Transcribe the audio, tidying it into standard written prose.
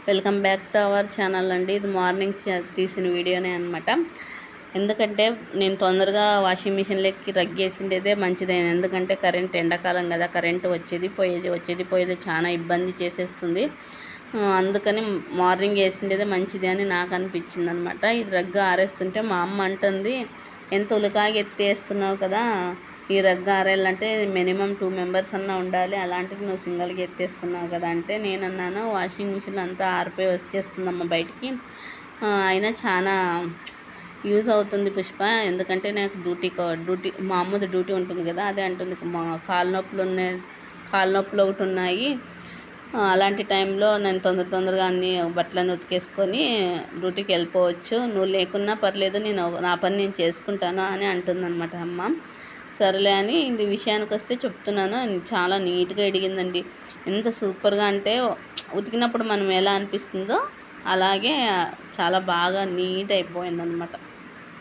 Welcome back to our channel అండి. ఇది morning తీసిన వీడియోనే అనమాట. ఎందుకంటే నేను తొందరగా వాషింగ్ మిషన్లోకి రగ్గేసిండేదే మంచిదైంది. ఎందుకంటే ఎండాకాలం కదా, కరెంటు వచ్చేది పోయేది చాలా ఇబ్బంది చేసేస్తుంది. అందుకని మార్నింగ్ వేసిండేదే మంచిది అని నాకు అనిపించింది అనమాట. ఇది రగ్గు ఆరేస్తుంటే మా అమ్మ అంటుంది, ఎంత ఉలకాగా ఎత్తేస్తున్నావు కదా, ఈ రగ్గు ఆరేయాలంటే మినిమం 2 మెంబర్స్ అన్నా ఉండాలి, అలాంటిది నువ్వు సింగిల్గా ఎత్తేస్తున్నావు కదా అంటే నేనన్నాను, వాషింగ్ మిషన్ అంతా ఆరిపోయి వచ్చేస్తుందమ్మ బయటికి, అయినా చాలా యూజ్ అవుతుంది పుష్ప, ఎందుకంటే నాకు డ్యూటీ మా అమ్మది డ్యూటీ ఉంటుంది కదా, అదే అంటుంది మా కాళ్ళ నొప్పులు ఒకటి ఉన్నాయి, అలాంటి టైంలో నేను తొందరగా అన్ని బట్టలను ఉతికేసుకొని డ్యూటీకి వెళ్ళిపోవచ్చు, నువ్వు లేకున్నా పర్లేదు, నా పని నేను చేసుకుంటాను అని అంటుందన్నమాట అమ్మ. సరేలే అని ఇది విషయానికి వస్తే చెప్తున్నాను. చాలా నీట్గా ఎడిగిందండి. ఎంత సూపర్గా అంటే ఉతికినప్పుడు మనం ఎలా అనిపిస్తుందో అలాగే చాలా బాగా నీట్ అయిపోయిందనమాట.